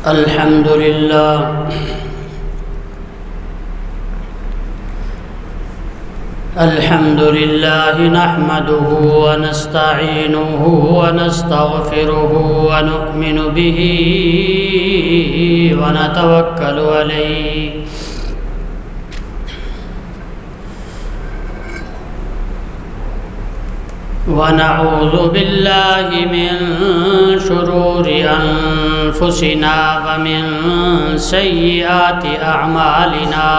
الحمد لله نحمده ونستعينه ونستغفره ونؤمن به ونتوكل عليه ونعوذ بالله من شرور أنفسنا ومن سيئات أعمالنا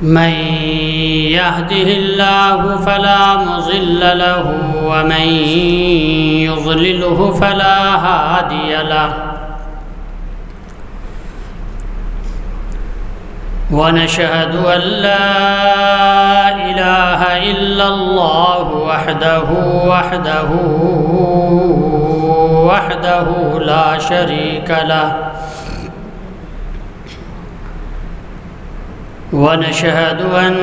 من يهده الله فلا مضل له ومن يضلله فلا هادي له ونشهد أن لا إله إلا الله وحده لا شريك له ونشهد أن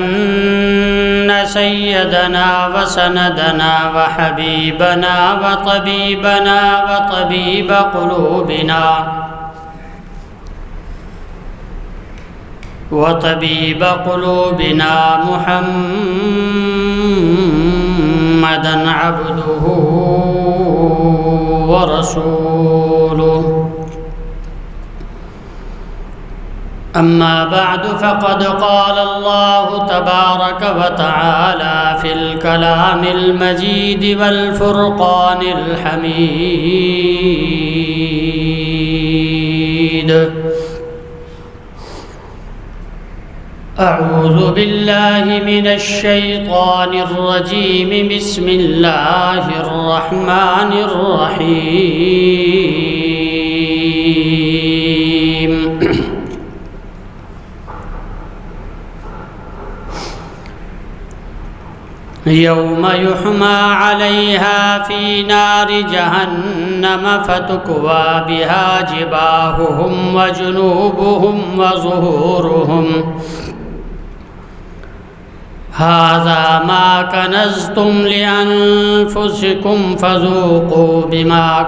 سيدنا وسندنا وحبيبنا وطبيب قلوبنا محمدا عبده ورسوله أما بعد فقد قال الله تبارك وتعالى في الكلام المجيد والفرقان الحميد أعوذ بالله من الشيطان الرجيم بسم الله الرحمن الرحيم يوم يحمى عليها في نار جهنم فتكوى بها جباههم وجنوبهم وظهورهم هذا ما كنزتم لأنفسكم فذوقوا بما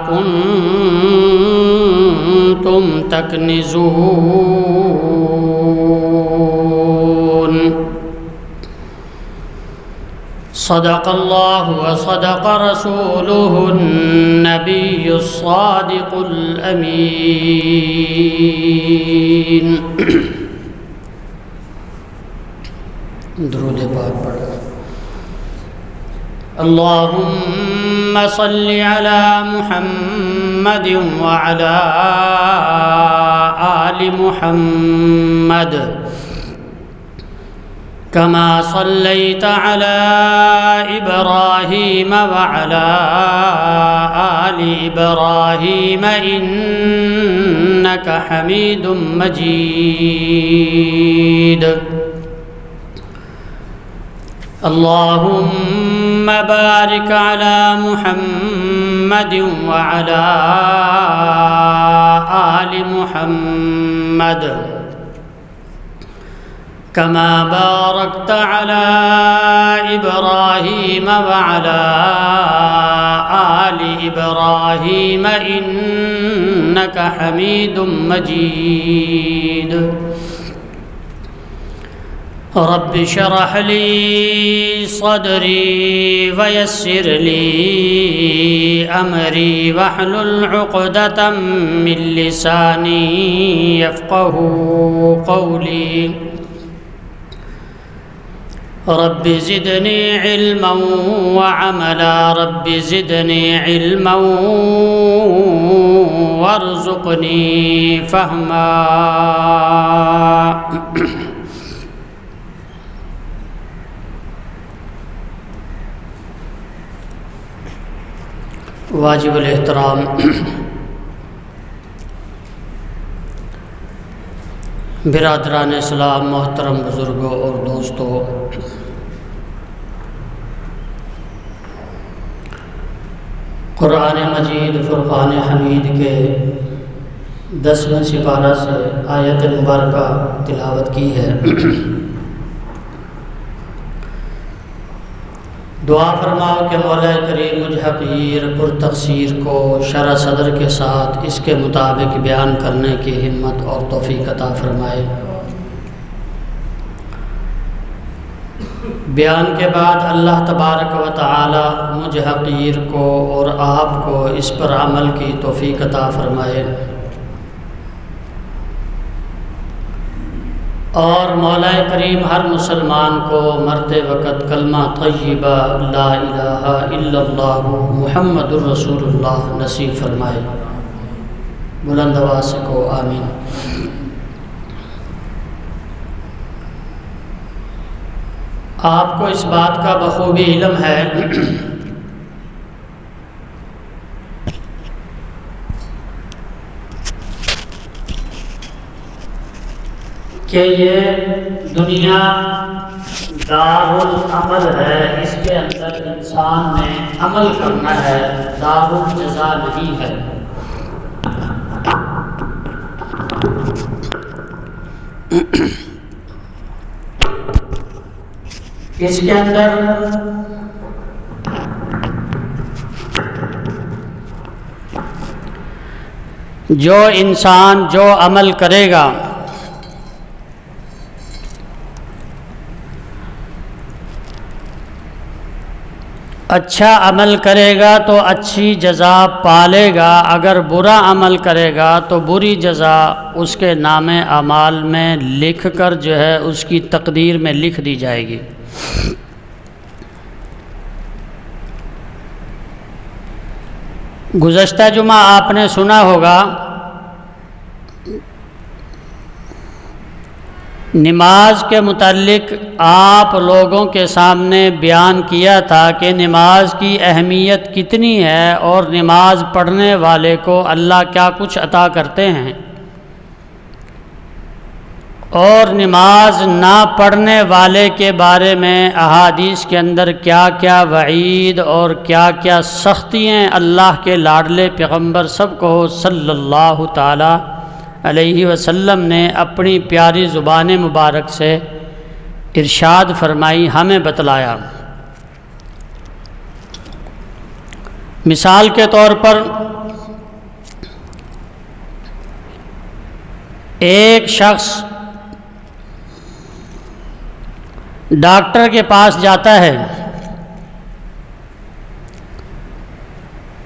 كنتم تكنزون صدق الله وصدق رسوله النبي الصادق الأمين درود پاک پڑھا اللهم صل على محمد وعلى آل محمد كما صليت على إبراهيم وعلى آل إبراهيم إنك حميد مجيد اللهم بارك على محمد وعلى آل محمد كما باركت على إبراهيم وعلى آل إبراهيم إنك حميد مجيد رب اشرح لي صدري ويسر لي أمري واحلل عقدة من لساني يفقه قولي رب زدني علما وعملا رب زدني علما وارزقني فهما واجب الاحترام برادران اسلام، محترم بزرگوں اور دوستوں، قرآن مجید فرقان حمید کے 10ویں سپارہ سے آیت مبارکہ تلاوت کی ہے۔ دعا فرماؤ کہ مولا کریم مجھ حقیر پر تقصیر کو شرح صدر کے ساتھ اس کے مطابق بیان کرنے کی ہمت اور توفیق عطا فرمائے۔ بیان کے بعد اللہ تبارک و تعالی مجھ حقیر کو اور آپ کو اس پر عمل کی توفیق عطا فرمائے، اور مولا کریم ہر مسلمان کو مرتے وقت کلمہ طیبہ لا الہ الا اللہ محمد الرسول اللہ نصیب فرمائے۔ بلند آواز سے کہو آمین۔ آپ کو اس بات کا بخوبی علم ہے کہ یہ دنیا دار العمل ہے، اس کے اندر انسان نے عمل کرنا ہے، دار الجزا نہیں ہے۔ اس کے اندر جو انسان جو عمل کرے گا اچھا عمل کرے گا تو اچھی جزا پالے گا، اگر برا عمل کرے گا تو بری جزا اس کے نام اعمال میں لکھ کر جو ہے اس کی تقدیر میں لکھ دی جائے گی۔ گزشتہ جمعہ آپ نے سنا ہوگا نماز کے متعلق آپ لوگوں کے سامنے بیان کیا تھا کہ نماز کی اہمیت کتنی ہے اور نماز پڑھنے والے کو اللہ کیا کچھ عطا کرتے ہیں، اور نماز نہ پڑھنے والے کے بارے میں احادیث کے اندر کیا کیا وعید اور کیا کیا سختیاں اللہ کے لاڈلے پیغمبر سب کو صلی اللہ تعالی علیہ وسلم نے اپنی پیاری زبان مبارک سے ارشاد فرمائی، ہمیں بتلایا۔ مثال کے طور پر ایک شخص ڈاکٹر کے پاس جاتا ہے،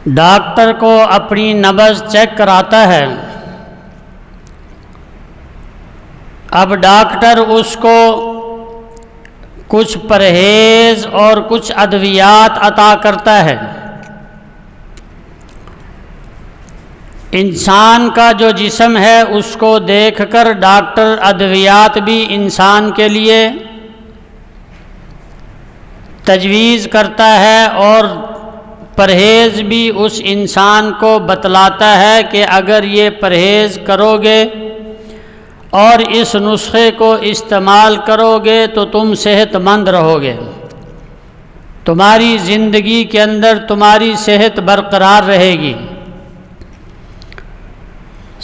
ڈاکٹر کو اپنی نبض چیک کراتا ہے، اب ڈاکٹر اس کو کچھ پرہیز اور کچھ ادویات عطا کرتا ہے۔ انسان کا جو جسم ہے اس کو دیکھ کر ڈاکٹر ادویات بھی انسان کے لیے تجویز کرتا ہے اور پرہیز بھی اس انسان کو بتلاتا ہے کہ اگر یہ پرہیز کرو گے اور اس نسخے کو استعمال کرو گے تو تم صحت مند رہو گے، تمہاری زندگی کے اندر تمہاری صحت برقرار رہے گی۔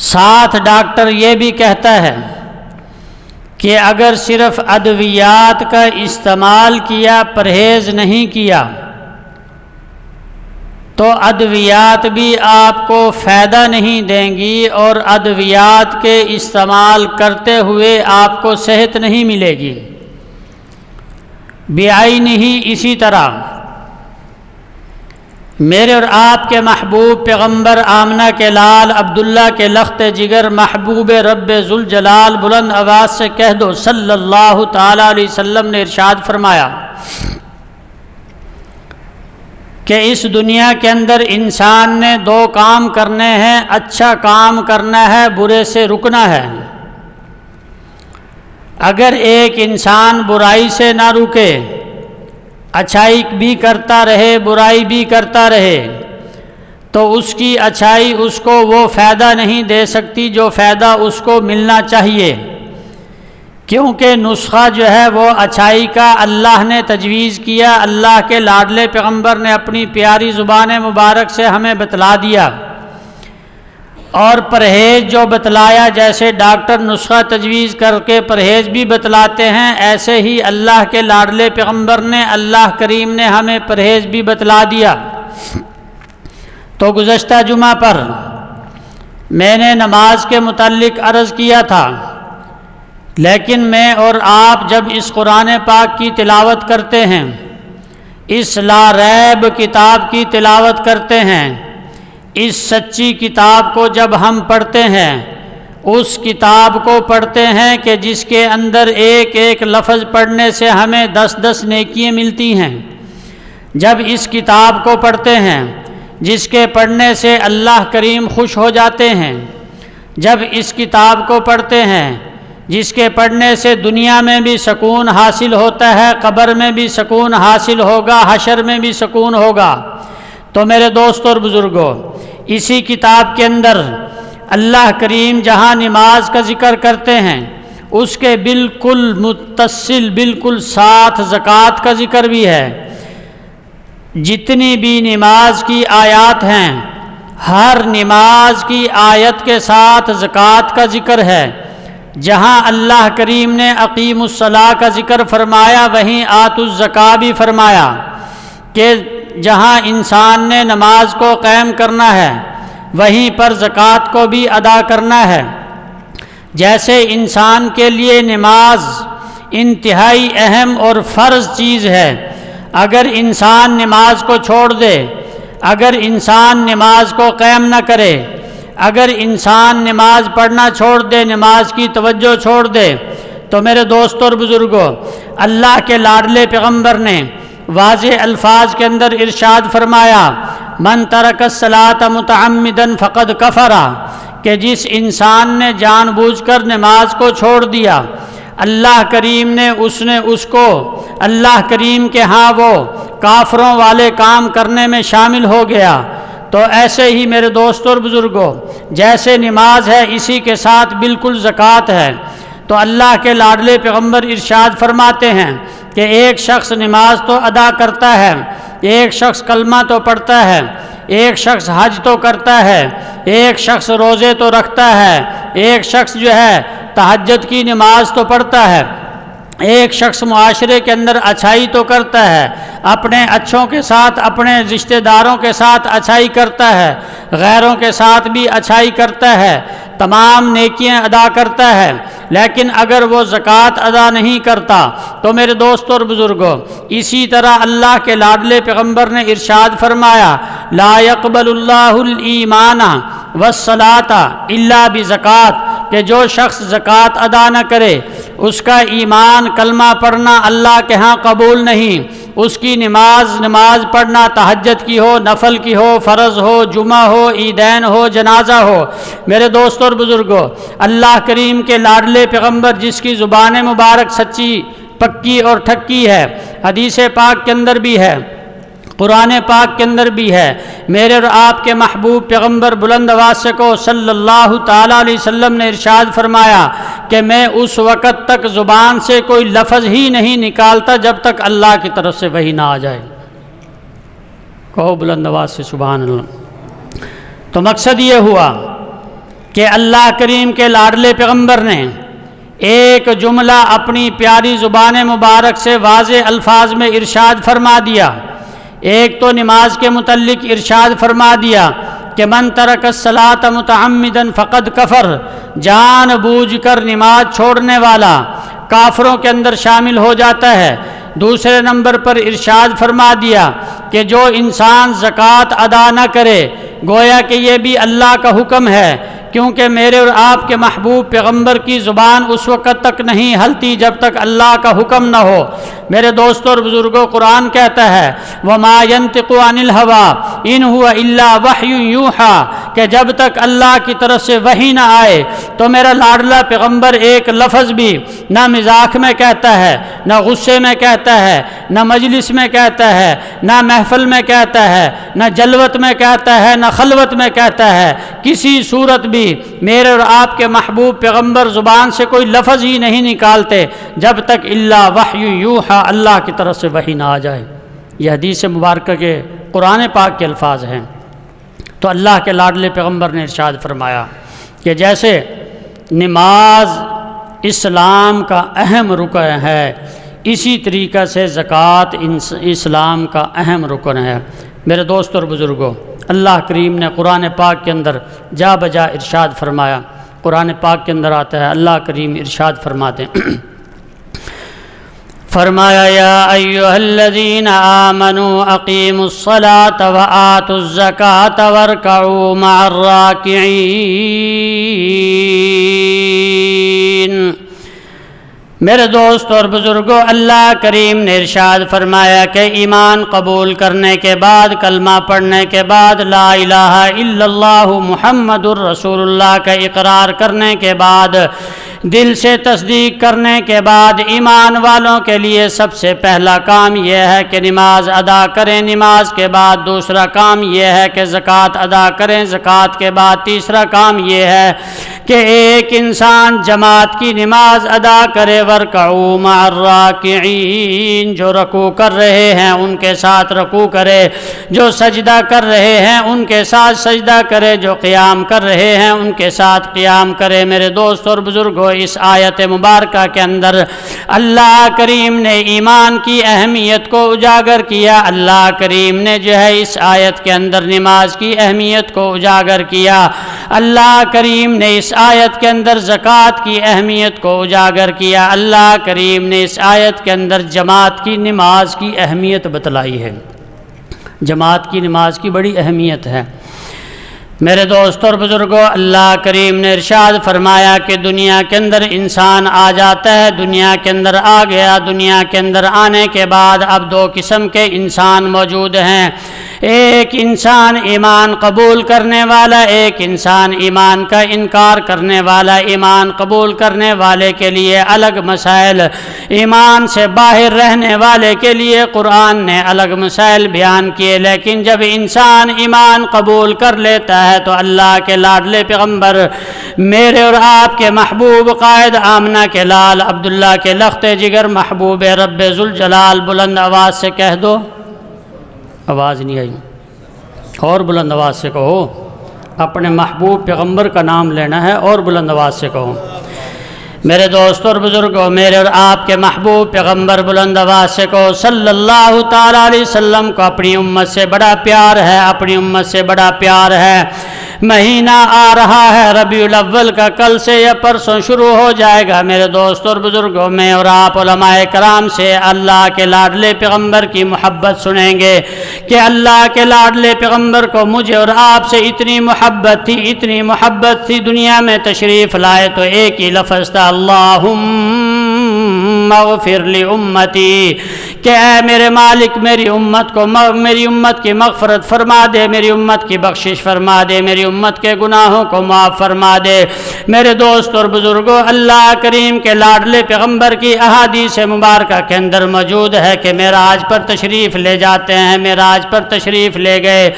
ساتھ ڈاکٹر یہ بھی کہتا ہے کہ اگر صرف ادویات کا استعمال کیا، پرہیز نہیں کیا، تو ادویات بھی آپ کو فائدہ نہیں دیں گی اور ادویات کے استعمال کرتے ہوئے آپ کو صحت نہیں ملے گی۔ بعینہ ہی اسی طرح میرے اور آپ کے محبوب پیغمبر آمنہ کے لال عبداللہ کے لخت جگر محبوب رب ذوالجلال بلند آواز سے کہہ دو صلی اللہ تعالی علیہ وسلم نے ارشاد فرمایا کہ اس دنیا کے اندر انسان نے دو کام کرنے ہیں، اچھا کام کرنا ہے، برے سے رکنا ہے۔ اگر ایک انسان برائی سے نہ رکے، اچھائی بھی کرتا رہے برائی بھی کرتا رہے، تو اس کی اچھائی اس کو وہ فائدہ نہیں دے سکتی جو فائدہ اس کو ملنا چاہیے، کیونکہ نسخہ جو ہے وہ اچھائی کا اللہ نے تجویز کیا، اللہ کے لاڈلے پیغمبر نے اپنی پیاری زبان مبارک سے ہمیں بتلا دیا۔ اور پرہیز جو بتلایا، جیسے ڈاکٹر نسخہ تجویز کر کے پرہیز بھی بتلاتے ہیں، ایسے ہی اللہ کے لاڈلے پیغمبر نے، اللہ کریم نے ہمیں پرہیز بھی بتلا دیا۔ تو گزشتہ جمعہ پر میں نے نماز کے متعلق عرض کیا تھا، لیکن میں اور آپ جب اس قرآن پاک کی تلاوت کرتے ہیں، اس لا ریب کتاب کی تلاوت کرتے ہیں، اس سچی کتاب کو جب ہم پڑھتے ہیں، اس کتاب کو پڑھتے ہیں کہ جس کے اندر ایک ایک لفظ پڑھنے سے ہمیں 10 نیکیاں ملتی ہیں، جب اس کتاب کو پڑھتے ہیں جس کے پڑھنے سے اللہ کریم خوش ہو جاتے ہیں، جب اس کتاب کو پڑھتے ہیں جس کے پڑھنے سے دنیا میں بھی سکون حاصل ہوتا ہے، قبر میں بھی سکون حاصل ہوگا، حشر میں بھی سکون ہوگا، تو میرے دوستوں اور بزرگوں، اسی کتاب کے اندر اللہ کریم جہاں نماز کا ذکر کرتے ہیں، اس کے بالکل متصل، بالکل ساتھ زکوٰۃ کا ذکر بھی ہے۔ جتنی بھی نماز کی آیات ہیں، ہر نماز کی آیت کے ساتھ زکوٰۃ کا ذکر ہے۔ جہاں اللہ کریم نے اقیم الصلاۃ کا ذکر فرمایا، وہیں آتوا الزکوٰۃ بھی فرمایا کہ جہاں انسان نے نماز کو قائم کرنا ہے، وہیں پر زکوٰۃ کو بھی ادا کرنا ہے۔ جیسے انسان کے لیے نماز انتہائی اہم اور فرض چیز ہے، اگر انسان نماز کو چھوڑ دے، اگر انسان نماز کو قائم نہ کرے، اگر انسان نماز پڑھنا چھوڑ دے، نماز کی توجہ چھوڑ دے، تو میرے دوستوں اور بزرگوں، اللہ کے لاڈلے پیغمبر نے واضح الفاظ کے اندر ارشاد فرمایا، من ترک الصلاۃ متعمدا فقد کفر، کہ جس انسان نے جان بوجھ کر نماز کو چھوڑ دیا، اللہ کریم نے اس کو اللہ کریم کے ہاں وہ کافروں والے کام کرنے میں شامل ہو گیا۔ تو ایسے ہی میرے دوستوں اور بزرگوں، جیسے نماز ہے اسی کے ساتھ بالکل زکوٰۃ ہے۔ تو اللہ کے لاڈلے پیغمبر ارشاد فرماتے ہیں کہ ایک شخص نماز تو ادا کرتا ہے، ایک شخص کلمہ تو پڑھتا ہے، ایک شخص حج تو کرتا ہے، ایک شخص روزے تو رکھتا ہے، ایک شخص جو ہے تہجد کی نماز تو پڑھتا ہے، ایک شخص معاشرے کے اندر اچھائی تو کرتا ہے، اپنے اچھوں کے ساتھ، اپنے رشتہ داروں کے ساتھ اچھائی کرتا ہے، غیروں کے ساتھ بھی اچھائی کرتا ہے، تمام نیکیاں ادا کرتا ہے، لیکن اگر وہ زکوٰۃ ادا نہیں کرتا تو میرے دوستوں اور بزرگوں، اسی طرح اللہ کے لاڈلے پیغمبر نے ارشاد فرمایا، لا يقبل اللہ الایمان والصلاۃ الا بزکوٰۃ، کہ جو شخص زکوٰۃ ادا نہ کرے، اس کا ایمان، کلمہ پڑھنا اللہ کے ہاں قبول نہیں، اس کی نماز پڑھنا تہجد کی ہو، نفل کی ہو، فرض ہو، جمعہ ہو، عیدین ہو، جنازہ ہو۔ میرے دوستوں اور بزرگوں، اللہ کریم کے لاڈلے پیغمبر جس کی زبان مبارک سچی، پکی اور ٹھکی ہے، حدیث پاک کے اندر بھی ہے، قرآن پاک کے اندر بھی ہے، میرے اور آپ کے محبوب پیغمبر بلند آواز سے کو صلی اللہ تعالیٰ علیہ وسلم نے ارشاد فرمایا کہ میں اس وقت تک زبان سے کوئی لفظ ہی نہیں نکالتا جب تک اللہ کی طرف سے وحی نہ آ جائے۔ کہو بلند آواز سے سبحان اللہ۔ تو مقصد یہ ہوا کہ اللہ کریم کے لاڈلے پیغمبر نے ایک جملہ اپنی پیاری زبان مبارک سے واضح الفاظ میں ارشاد فرما دیا۔ ایک تو نماز کے متعلق ارشاد فرما دیا کہ من ترک الصلاۃ متعمدا فقد کفر، جان بوجھ کر نماز چھوڑنے والا کافروں کے اندر شامل ہو جاتا ہے۔ دوسرے نمبر پر ارشاد فرما دیا کہ جو انسان زکوٰۃ ادا نہ کرے، گویا کہ یہ بھی اللہ کا حکم ہے، کیونکہ میرے اور آپ کے محبوب پیغمبر کی زبان اس وقت تک نہیں ہلتی جب تک اللہ کا حکم نہ ہو۔ میرے دوستوں اور بزرگوں، قرآن کہتا ہے وَمَا يَنطِقُ عَنِ الْهَوَىٰ إِنْ هُوَ إِلَّا وَحْيٌ يُوحَىٰ، کہ جب تک اللہ کی طرف سے وحی نہ آئے تو میرا لاڈلا پیغمبر ایک لفظ بھی نہ مزاح میں کہتا ہے، نہ غصے میں کہتا ہے، نہ مجلس میں کہتا ہے، نہ محفل میں کہتا ہے، نہ جلوت میں کہتا ہے، نہ خلوت میں کہتا ہے، کسی صورت بھی میرے اور آپ کے محبوب پیغمبر زبان سے کوئی لفظ ہی نہیں نکالتے جب تک الا وحی یوحا، اللہ کی طرف سے وحی نہ آ جائے۔ یہ حدیث مبارکہ کے قرآن پاک کے الفاظ ہیں۔ تو اللہ کے لاڈلے پیغمبر نے ارشاد فرمایا کہ جیسے نماز اسلام کا اہم رکن ہے، اسی طریقہ سے زکوٰۃ اسلام کا اہم رکن ہے۔ میرے دوست اور بزرگوں، اللہ کریم نے قرآن پاک کے اندر جا بجا ارشاد فرمایا۔ قرآن پاک کے اندر آتا ہے، اللہ کریم ارشاد فرماتے ہیں، فرمایا یا ایھا الذین آمنوا اقیموا الصلاۃ وآتوا الزکاۃ وارکعوا مع الراکعین۔ میرے دوست اور بزرگوں، اللہ کریم نے ارشاد فرمایا کہ ایمان قبول کرنے کے بعد، کلمہ پڑھنے کے بعد، لا الہ الا اللہ محمد الرسول اللہ کا اقرار کرنے کے بعد، دل سے تصدیق کرنے کے بعد، ایمان والوں کے لیے سب سے پہلا کام یہ ہے کہ نماز ادا کریں، نماز کے بعد دوسرا کام یہ ہے کہ زکوٰۃ ادا کریں، زکوٰۃ کے بعد تیسرا کام یہ ہے کہ ایک انسان جماعت کی نماز ادا کرے، وَارْكَعُوا مَعَ الرَّاكِعِينَ، جو رکوع کر رہے ہیں ان کے ساتھ رکوع کرے، جو سجدہ کر رہے ہیں ان کے ساتھ سجدہ کرے، جو قیام کر رہے ہیں ان کے ساتھ قیام کرے۔ میرے دوست اور بزرگوں، اس آیت مبارکہ کے اندر اللہ کریم نے ایمان کی اہمیت کو اجاگر کیا۔ اللہ کریم نے جو ہے اس آیت کے اندر نماز کی اہمیت کو اجاگر کیا۔ اللہ کریم نے اس آیت کے اندر زکوٰۃ کی اہمیت کو اجاگر کیا۔ اللہ کریم نے اس آیت کے اندر جماعت کی نماز کی اہمیت بتلائی ہے۔ جماعت کی نماز کی بڑی اہمیت ہے۔ میرے دوست اور بزرگوں، اللہ کریم نے ارشاد فرمایا کہ دنیا کے اندر انسان آ جاتا ہے، دنیا کے اندر آ گیا، دنیا کے اندر آنے کے بعد اب دو قسم کے انسان موجود ہیں، ایک انسان ایمان قبول کرنے والا، ایک انسان ایمان کا انکار کرنے والا۔ ایمان قبول کرنے والے کے لیے الگ مسائل، ایمان سے باہر رہنے والے کے لیے قرآن نے الگ مسائل بیان کیے، لیکن جب انسان ایمان قبول کر لیتا ہے تو اللہ کے لاڈلے پیغمبر، میرے اور آپ کے محبوب قائد آمنہ کے لال عبداللہ کے لخت جگر محبوب رب ذوالجلال، بلند آواز سے کہہ دو، آواز نہیں آئی، اور بلند آواز سے کہو، اپنے محبوب پیغمبر کا نام لینا ہے اور بلند آواز سے کہو۔ میرے دوست اور بزرگوں، میرے اور آپ کے محبوب پیغمبر، بلند آواز سے کہو، صلی اللہ تعالیٰ علیہ وسلم کو اپنی امت سے بڑا پیار ہے، اپنی امت سے بڑا پیار ہے۔ مہینہ آ رہا ہے ربیع الاول کا، کل سے یا پرسوں شروع ہو جائے گا۔ میرے دوست اور بزرگوں، میں اور آپ علماء کرام سے اللہ کے لاڈلے پیغمبر کی محبت سنیں گے کہ اللہ کے لاڈلے پیغمبر کو مجھے اور آپ سے اتنی محبت تھی، اتنی محبت تھی، دنیا میں تشریف لائے تو ایک ہی لفظ تھا، اللہم اغفر لی امتی، کہ اے میرے مالک میری امت کو، میری امت کی مغفرت فرما دے، میری امت کی بخشش فرما دے، میری امت کے گناہوں کو معاف فرما دے۔ میرے دوست اور بزرگوں، اللہ کریم کے لاڈلے پیغمبر کی احادیث مبارکہ کے اندر موجود ہے کہ معراج پر تشریف لے جاتے ہیں، معراج پر تشریف لے گئے،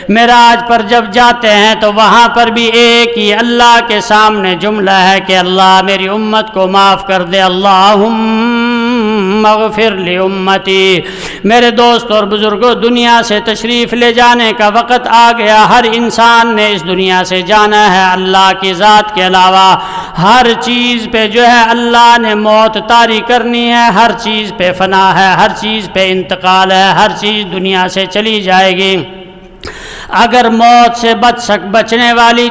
معراج پر جب جاتے ہیں تو وہاں پر بھی ایک ہی اللہ کے سامنے جملہ ہے کہ اللہ میری امت کو معاف کر دے، اللہم اغفر لی امتی۔ میرے دوست اور بزرگوں، دنیا سے تشریف لے جانے کا وقت آ گیا، ہر انسان نے اس دنیا سے جانا ہے، اللہ کی ذات کے علاوہ ہر چیز پہ جو ہے اللہ نے موت طاری کرنی ہے، ہر چیز پہ فنا ہے، ہر چیز پہ انتقال ہے، ہر چیز دنیا سے چلی جائے گی۔ اگر موت سے بچنے والی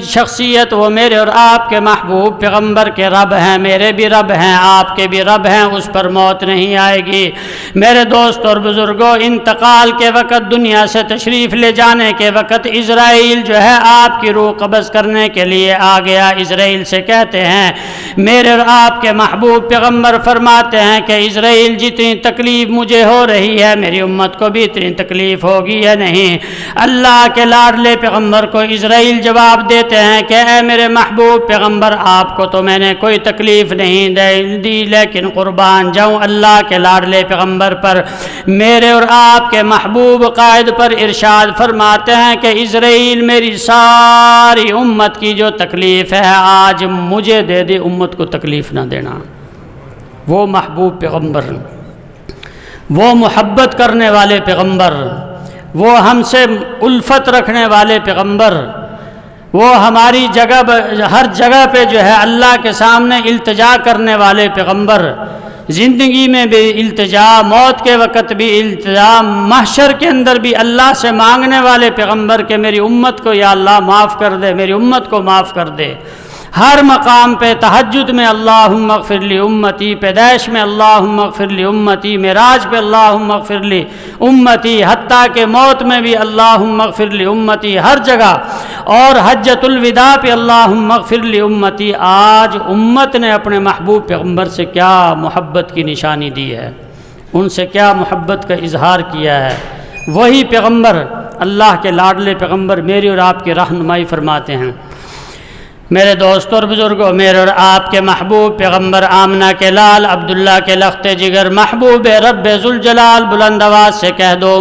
شخصیت وہ میرے اور آپ کے محبوب پیغمبر کے رب ہیں، میرے بھی رب ہیں، آپ کے بھی رب ہیں، اس پر موت نہیں آئے گی۔ میرے دوست اور بزرگوں، انتقال کے وقت، دنیا سے تشریف لے جانے کے وقت اسرائیل جو ہے آپ کی روح قبض کرنے کے لیے آ گیا۔ اسرائیل سے کہتے ہیں، میرے اور آپ کے محبوب پیغمبر فرماتے ہیں کہ اسرائیل جتنی تکلیف مجھے ہو رہی ہے میری امت کو بھی اتنی تکلیف ہوگی یا نہیں؟ اللہ کے لاڈلے پیغمبر کو اسرائیل جواب دیتے ہیں کہ اے میرے محبوب پیغمبر، آپ کو تو میں نے کوئی تکلیف نہیں دی، لیکن قربان جاؤں اللہ کے لاڈلے پیغمبر پر، میرے اور آپ کے محبوب قائد پر ارشاد فرماتے ہیں کہ اسرائیل میری ساری امت کی جو تکلیف ہے آج مجھے دے دے، امت کو تکلیف نہ دینا۔ وہ محبوب پیغمبر، وہ محبت کرنے والے پیغمبر، وہ ہم سے الفت رکھنے والے پیغمبر، وہ ہماری ہر جگہ پہ جو ہے اللہ کے سامنے التجا کرنے والے پیغمبر، زندگی میں بھی التجا، موت کے وقت بھی التجا، محشر کے اندر بھی اللہ سے مانگنے والے پیغمبر کہ میری امت کو یا اللہ معاف کر دے، میری امت کو معاف کر دے۔ ہر مقام پہ تہجد میں اللہم اغفر لی امتی، پیدائش میں اللہم اغفر لی امتی، معراج پہ اللہم اغفر لی امتی، حتیٰ کہ موت میں بھی اللہم اغفر لی امتی، ہر جگہ، اور حجۃ الوداع پہ اللہم اغفر لی امتی۔ آج امت نے اپنے محبوب پیغمبر سے کیا محبت کی نشانی دی ہے، ان سے کیا محبت کا اظہار کیا ہے۔ وہی پیغمبر، اللہ کے لاڈلے پیغمبر میری اور آپ کی رہنمائی فرماتے ہیں۔ میرے دوستوں اور بزرگوں، میرے اور آپ کے محبوب پیغمبر آمنہ کے لال عبداللہ کے لخت جگر، محبوب رب ذوالجلال، بلند آواز سے کہہ دو۔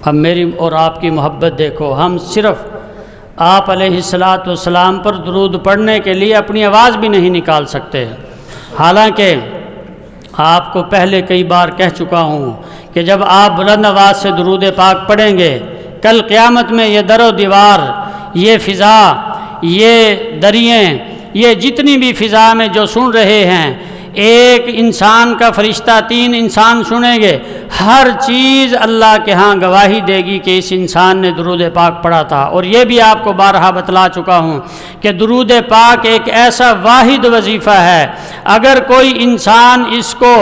اب میری اور آپ کی محبت دیکھو، ہم صرف آپ علیہ السلام پر درود پڑھنے کے لیے اپنی آواز بھی نہیں نکال سکتے، حالانکہ آپ کو پہلے کئی بار کہہ چکا ہوں کہ جب آپ بلند آواز سے درود پاک پڑھیں گے، کل قیامت میں یہ در و دیوار، یہ فضا، یہ دریاں، یہ جتنی بھی فضا میں جو سن رہے ہیں، ایک انسان کا فرشتہ 3 انسان سنیں گے، ہر چیز اللہ کے ہاں گواہی دے گی کہ اس انسان نے درود پاک پڑھا تھا۔ اور یہ بھی آپ کو بارہا بتلا چکا ہوں کہ درود پاک ایک ایسا واحد وظیفہ ہے، اگر کوئی انسان اس کو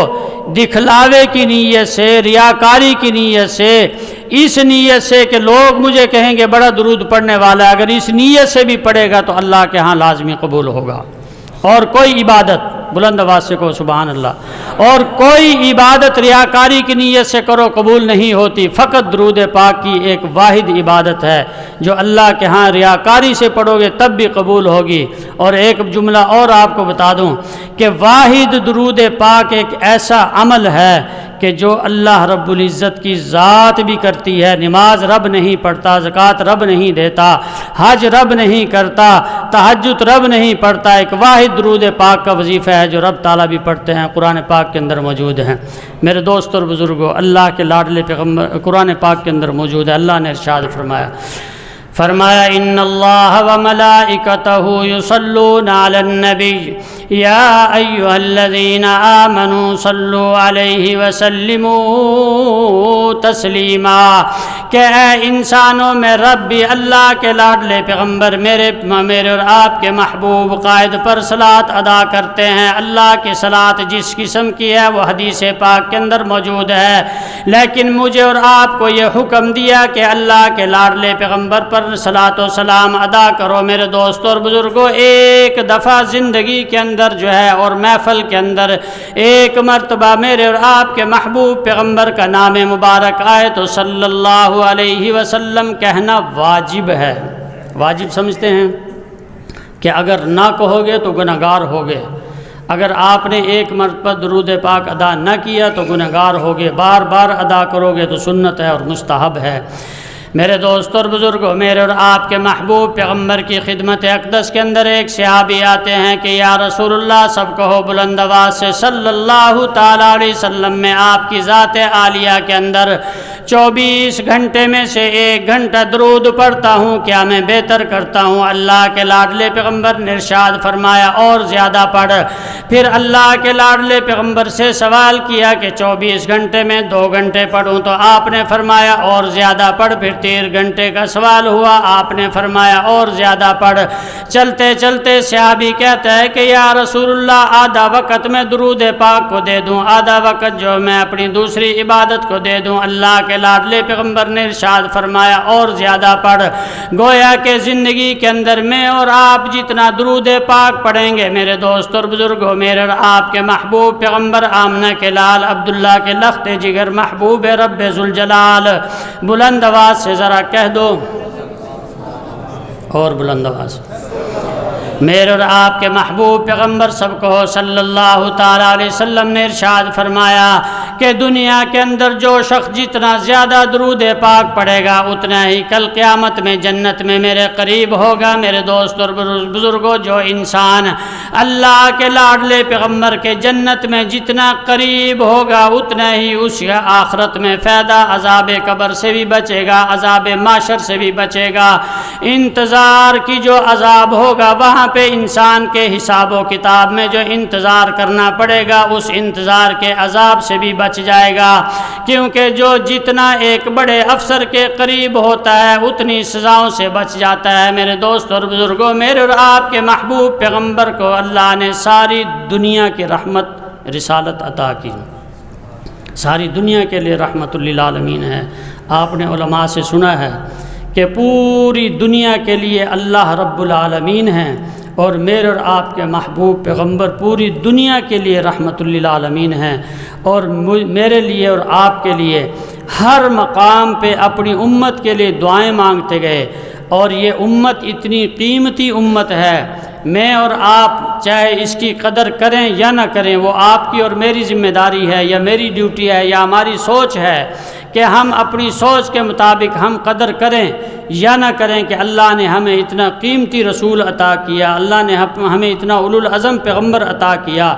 دکھلاوے کی نیت سے، ریاکاری کی نیت سے، اس نیت سے کہ لوگ مجھے کہیں گے بڑا درود پڑھنے والا ہے، اگر اس نیت سے بھی پڑھے گا تو اللہ کے ہاں لازمی قبول ہوگا۔ اور کوئی عبادت، بلند آواز سے کہو سبحان اللہ، اور کوئی عبادت ریاکاری کی نیت سے کرو قبول نہیں ہوتی، فقط درود پاک کی ایک واحد عبادت ہے جو اللہ کے ہاں ریاکاری سے پڑھو گے تب بھی قبول ہوگی۔ اور ایک جملہ اور آپ کو بتا دوں کہ واحد درود پاک ایک ایسا عمل ہے کہ جو اللہ رب العزت کی ذات بھی کرتی ہے۔ نماز رب نہیں پڑھتا، زکوٰۃ رب نہیں دیتا، حج رب نہیں کرتا، تہجد رب نہیں پڑھتا، ایک واحد درود پاک کا وظیفہ ہے جو رب تعالیٰ بھی پڑھتے ہیں، قرآن پاک کے اندر موجود ہیں۔ میرے دوست اور بزرگوں، اللہ کے لاڈلے پیغمبر قرآن پاک کے اندر موجود ہے۔ اللہ نے ارشاد فرمایا ان اللہ وملائکتہ یصلون علی النبی یا ایھا الذین آمنوا صلوا علیہ وسلموا تسلیما، کہ اے انسانوں میں رب بھی اللہ کے لاڈلے پیغمبر میرے اور آپ کے محبوب قائد پر صلاۃ ادا کرتے ہیں۔ اللہ کی صلاۃ جس قسم کی ہے وہ حدیث پاک کے اندر موجود ہے، لیکن مجھے اور آپ کو یہ حکم دیا کہ اللہ کے لاڈلے پیغمبر پر صلاۃ و سلام ادا کرو۔ میرے دوستوں اور بزرگوں، ایک دفعہ زندگی کے اندر جو ہے اور محفل کے اندر ایک مرتبہ میرے اور آپ کے محبوب پیغمبر کا نام مبارک آئے تو صلی اللہ علیہ وسلم کہنا واجب ہے۔ واجب سمجھتے ہیں کہ اگر نہ کہو گے تو گنہگار ہوگے، اگر آپ نے ایک مرتبہ درود پاک ادا نہ کیا تو گنہگار ہوگے، بار بار ادا کرو گے تو سنت ہے اور مستحب ہے۔ میرے دوستوں اور بزرگوں، میرے اور آپ کے محبوب پیغمبر کی خدمت اقدس کے اندر ایک صحابی آتے ہیں کہ یا رسول اللہ، سب کہو بلند آواز سے صلی اللہ تعالیٰ علیہ وسلم، میں آپ کی ذات عالیہ کے اندر 24 گھنٹے میں سے 1 گھنٹہ درود پڑھتا ہوں، کیا میں بہتر کرتا ہوں؟ اللہ کے لاڈلے پیغمبر نے ارشاد فرمایا اور زیادہ پڑھ۔ پھر اللہ کے لاڈلے پیغمبر سے سوال کیا کہ 24 گھنٹے میں 2 گھنٹے پڑھوں تو آپ نے فرمایا اور زیادہ پڑھ۔ پھر 13 گھنٹے کا سوال ہوا، آپ نے فرمایا اور زیادہ پڑھ۔ چلتے چلتے صحابی کہتا ہے کہ یا رسول اللہ، آدھا وقت میں درود پاک کو دے دوں، آدھا وقت جو میں اپنی دوسری عبادت کو دے دوں۔ اللہ کے لاڈلے پیغمبر نے ارشاد فرمایا اور زیادہ پڑھ۔ گویا کہ زندگی کے اندر میں اور آپ جتنا درود پاک پڑھیں گے، میرے دوست اور بزرگوں، میرے اور آپ کے محبوب پیغمبر آمنہ کے لال عبداللہ کے لخت جگر، محبوب رب ذوالجلال، بلند آواز سے ذرا کہہ دو اور بلند آواز، میرے اور آپ کے محبوب پیغمبر سب کو صلی اللہ تعالیٰ علیہ وسلم نے ارشاد فرمایا کہ دنیا کے اندر جو شخص جتنا زیادہ درود پاک پڑھے گا اتنا ہی کل قیامت میں جنت میں میرے قریب ہوگا۔ میرے دوست اور بزرگوں، جو انسان اللہ کے لاڈلے پیغمبر کے جنت میں جتنا قریب ہوگا اتنا ہی اس کا آخرت میں فائدہ، عذاب قبر سے بھی بچے گا، عذاب معاشر سے بھی بچے گا۔ انتظار کی جو عذاب ہوگا وہاں پہ انسان کے حساب و کتاب میں جو انتظار کرنا پڑے گا اس انتظار کے عذاب سے بھی بچ جائے گا، کیونکہ جو جتنا ایک بڑے افسر کے قریب ہوتا ہے اتنی سزاؤں سے بچ جاتا ہے۔ میرے دوست اور بزرگوں، میرے اور آپ کے محبوب پیغمبر کو اللہ نے ساری دنیا کی رحمت رسالت عطا کی، ساری دنیا کے لیے رحمت للعالمین ہے۔ آپ نے علماء سے سنا ہے کہ پوری دنیا کے لیے اللہ رب العالمین ہیں، اور میرے اور آپ کے محبوب پیغمبر پوری دنیا کے لیے رحمت للعالمین ہیں، اور میرے لیے اور آپ کے لیے ہر مقام پہ اپنی امت کے لیے دعائیں مانگتے گئے۔ اور یہ امت اتنی قیمتی امت ہے، میں اور آپ چاہے اس کی قدر کریں یا نہ کریں، وہ آپ کی اور میری ذمہ داری ہے، یا میری ڈیوٹی ہے، یا ہماری سوچ ہے کہ ہم اپنی سوچ کے مطابق ہم قدر کریں یا نہ کریں کہ اللہ نے ہمیں اتنا قیمتی رسول عطا کیا، اللہ نے ہمیں اتنا اولو العزم پیغمبر عطا کیا،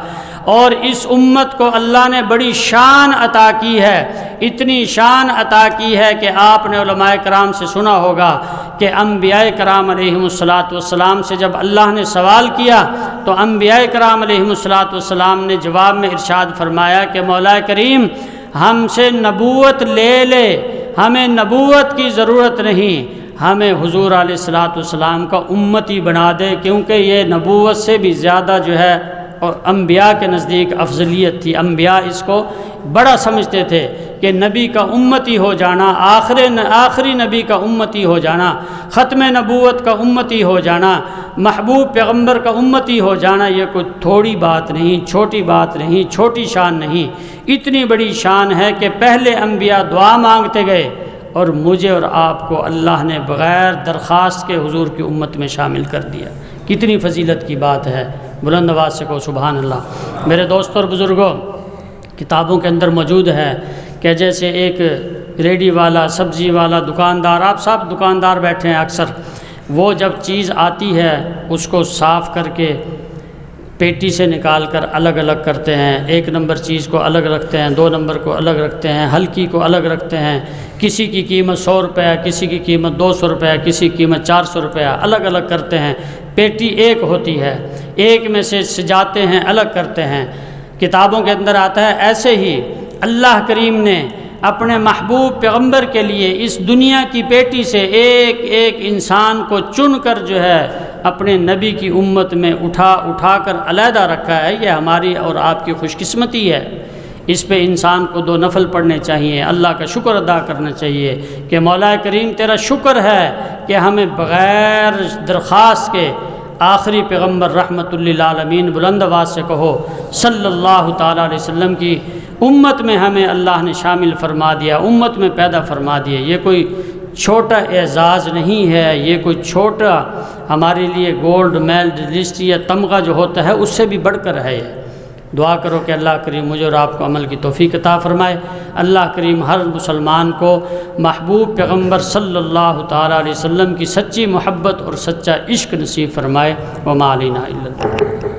اور اس امت کو اللہ نے بڑی شان عطا کی ہے، اتنی شان عطا کی ہے کہ آپ نے علماء کرام سے سنا ہوگا کہ انبیاء کرام علیہم الصلاۃ سے جب اللہ نے سوال کیا تو انبیاء کرام علیہم الصلاۃ نے جواب میں ارشاد فرمایا کہ مولا کریم ہم سے نبوت لے لے، ہمیں نبوت کی ضرورت نہیں، ہمیں حضور علیہ الصلاۃ کا امتی بنا دے، کیونکہ یہ نبوت سے بھی زیادہ جو ہے اور انبیاء کے نزدیک افضلیت تھی۔ انبیاء اس کو بڑا سمجھتے تھے کہ نبی کا امتی ہو جانا، آخری نبی کا امتی ہو جانا، ختم نبوت کا امتی ہو جانا، محبوب پیغمبر کا امتی ہو جانا، یہ کوئی تھوڑی بات نہیں، چھوٹی بات نہیں، چھوٹی شان نہیں، اتنی بڑی شان ہے کہ پہلے انبیاء دعا مانگتے گئے اور مجھے اور آپ کو اللہ نے بغیر درخواست کے حضور کی امت میں شامل کر دیا۔ کتنی فضیلت کی بات ہے، بلند آواز سے کہو سبحان اللہ۔ میرے دوستوں اور بزرگوں، کتابوں کے اندر موجود ہے کہ جیسے ایک ریڈی والا، سبزی والا، دکاندار، آپ سب دکاندار بیٹھے ہیں اکثر، وہ جب چیز آتی ہے اس کو صاف کر کے پیٹی سے نکال کر الگ الگ کرتے ہیں، 1 نمبر چیز کو الگ رکھتے ہیں، 2 نمبر کو الگ رکھتے ہیں، ہلکی کو الگ رکھتے ہیں، کسی کی قیمت 100 روپیہ، کسی کی قیمت 200 روپیہ، کسی کی قیمت 400 روپیہ، الگ الگ کرتے ہیں۔ پیٹی ایک ہوتی ہے، ایک میں سے سجاتے ہیں، الگ کرتے ہیں۔ کتابوں کے اندر آتا ہے ایسے ہی اللہ کریم نے اپنے محبوب پیغمبر کے لیے اس دنیا کی پیٹی سے ایک ایک انسان کو چن کر جو ہے اپنے نبی کی امت میں اٹھا کر علیحدہ رکھا ہے۔ یہ ہماری اور آپ کی خوش قسمتی ہے، اس پہ انسان کو 2 نفل پڑھنے چاہیے، اللہ کا شکر ادا کرنا چاہیے کہ مولا کریم تیرا شکر ہے کہ ہمیں بغیر درخواست کے آخری پیغمبر رحمت للعالمین، بلند آواز سے کہو صلی اللہ تعالیٰ علیہ وسلم کی امت میں ہمیں اللہ نے شامل فرما دیا، امت میں پیدا فرما دیا۔ یہ کوئی چھوٹا اعزاز نہیں ہے، یہ کوئی چھوٹا ہمارے لیے گولڈ میڈلسٹ یا تمغہ جو ہوتا ہے اس سے بھی بڑھ کر ہے۔ دعا کرو کہ اللہ کریم مجھے اور آپ کو عمل کی توفیق عطا فرمائے۔ اللہ کریم ہر مسلمان کو محبوب پیغمبر صلی اللہ تعالیٰ علیہ وسلم کی سچی محبت اور سچا عشق نصیب فرمائے۔ وما علینا الا البلاغ۔